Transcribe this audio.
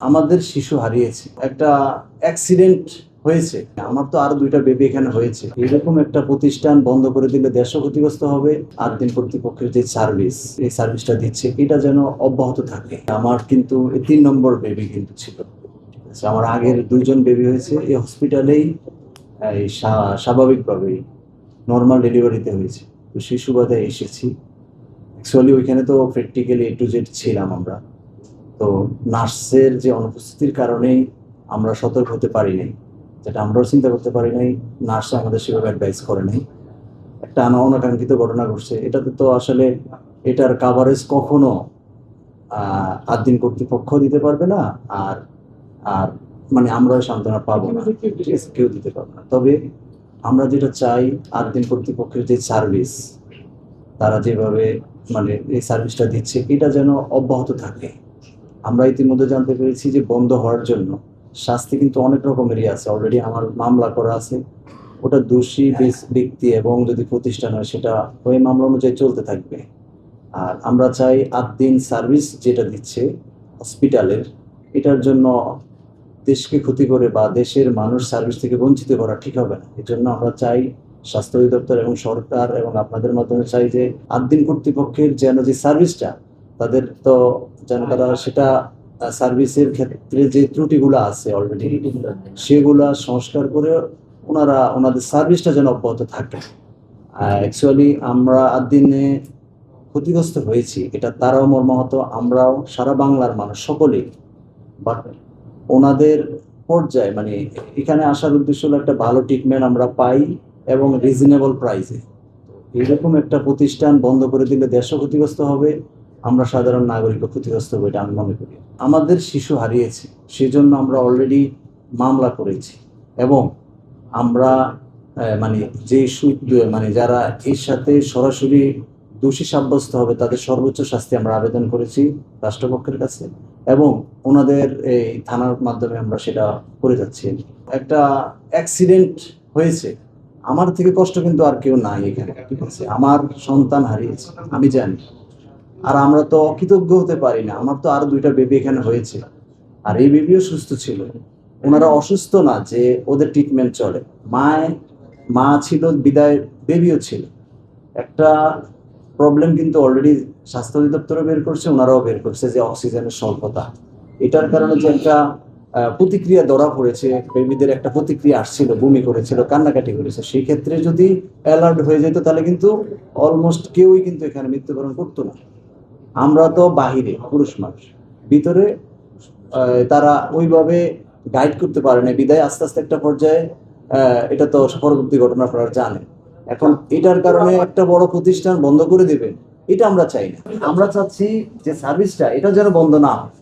আমাদের শিশু হারিয়েছে, একটা অ্যাক্সিডেন্ট হয়েছে। আমার তো আরো 2টা বেবি এখানে হয়েছে। এরকম একটা প্রতিষ্ঠান বন্ধ করে দিলে দেশও ক্ষতিগ্রস্ত হবে। 8 দিন কর্তৃপক্ষের যে সার্ভিস, এই সার্ভিসটা দিচ্ছে এটা যেন অব্যাহত থাকে। আমার কিন্তু 3 নম্বর বেবি কিন্তু ছিল। আমার আগের 2জন বেবি হয়েছে এই হসপিটালেই, এই স্বাভাবিকভাবেই নর্মাল ডেলিভারিতে হয়েছে। তো সেই সুবাদে এসেছি। অ্যাকচুয়ালি ওইখানে তো প্র্যাকটিক্যালি A to Z ছিলাম আমরা। তো নার্সের যে অনুপস্থিতির কারণেই আমরা সতর্ক হতে পারি নাই, যেটা আমরাও চিন্তা করতে পারি নাই, নার্সও আমাদের সেভাবে অ্যাডভাইস করে নাই। একটা অনাকাঙ্ক্ষিত ঘটনা ঘটছে, এটাতে তো আসলে এটার কাভারেজ কখনো 8 দিন কর্তৃপক্ষ দিতে পারবে না, আর আর মানে আমরাও সান্ত্বনা পাবো না, ঠিক আছে, কেউ দিতে পারবে না। তবে আমরা যেটা চাই, 8 দিন কর্তৃপক্ষের যে সার্ভিস, তারা যেভাবে মানে এই সার্ভিসটা দিচ্ছে এটা যেন অব্যাহত থাকে। আমরা ইতিমধ্যে জানতে পেরেছি যে বন্ধ হওয়ার জন্য শাস্তি কিন্তু অনেক রকমেরই আছে। অলরেডি আমার মামলা করা আছে, ওটা দোষী ব্যক্তি এবং যদি প্রতিষ্ঠান হয় সেটা ওই মামলা অনুযায়ী চলতে থাকবে। আর আমরা চাই 8 দিন সার্ভিস যেটা দিচ্ছে হসপিটালের, এটার জন্য দেশকে ক্ষতি করে বা দেশের মানুষ সার্ভিস থেকে বঞ্চিত করা ঠিক হবে না। এই জন্য আমরা চাই স্বাস্থ্য অধিদপ্তর এবং সরকার এবং আপনাদের মাধ্যমে চাই যে 8 দিন কর্তৃপক্ষের যেন যে সার্ভিসটা তাদের, তো যেন তারা সেটা সার্ভিসের ক্ষেত্রে যে ত্রুটিগুলো আছে অলরেডি সেগুলা সংস্কার করে ওনারা ওনাদের সার্ভিসটা যেন অব্যাহত থাকে। অ্যাকচুয়ালি আমরা 8 দিনে ক্ষতিগ্রস্ত হয়েছি, এটা তারাও মর্মাহত, আমরাও, সারা বাংলার মানুষ সকলেই। বাট ওনাদের পর্যায়ে মানে এখানে আসার উদ্দেশ্য হলো একটা ভালো ট্রিটমেন্ট আমরা পাই এবং রিজনেবল প্রাইসে। এরকম একটা প্রতিষ্ঠান বন্ধ করে দিলে দেশও ক্ষতিগ্রস্ত হবে, আমরা সাধারণ নাগরিকও ক্ষতিগ্রস্ত হবে, এটা আমি মনে করি। আমাদের শিশু হারিয়েছে, সেজন্য আমরা অলরেডি মামলা করেছি এবং আমরা মানে যে মানে যারা এর সাথে সরাসরি দোষী সাব্যস্ত হবে তাদের সর্বোচ্চ শাস্তি আমরা আবেদন করেছি রাষ্ট্রপক্ষের কাছে এবং ওনাদের এই থানার মাধ্যমে আমরা সেটা করে যাচ্ছি। একটা অ্যাক্সিডেন্ট হয়েছে, আমার থেকে কষ্ট কিন্তু আর কেউ নাই এখানে, ঠিক আছে। আমার সন্তান হারিয়েছে আমি জানি, আর আমরা তো অকৃতজ্ঞ হতে পারি না। আমার তো আরো 2টা বেবি এখানে হয়েছে, আর এই বেবিও সুস্থ ছিল। ওনারা অসুস্থ না যে ওদের ট্রিটমেন্ট চলে, মা ছিল বিদায়, বেবিও ছিল। একটা প্রবলেম কিন্তু অলরেডি স্বাস্থ্য অধিদপ্তরও বের করছে, ওনারাও বের করছে যে অক্সিজেনের স্বল্পতা। এটার কারণে যে একটা প্রতিক্রিয়া ধরা পড়েছে, বেবিদের একটা প্রতিক্রিয়া আসছিল, বমি করেছিল, কান্নাকাটি করেছে। সেই ক্ষেত্রে যদি অ্যালার্ট হয়ে যেত তাহলে কিন্তু অলমোস্ট কেউই কিন্তু এখানে মৃত্যুবরণ করতো না। আমরা তো বাহিরে পুরুষ মানুষ, ভিতরে তারা ওইভাবে গাইড করতে পারে না, বিদায় আস্তে আস্তে একটা পর্যায়ে এটা তো পরবর্তী ঘটনা আপনারা জানেন। এখন এটার কারণে একটা বড় প্রতিষ্ঠান বন্ধ করে দেবে, এটা আমরা চাই না। আমরা চাচ্ছি যে সার্ভিসটা এটা যেন বন্ধ না হয়।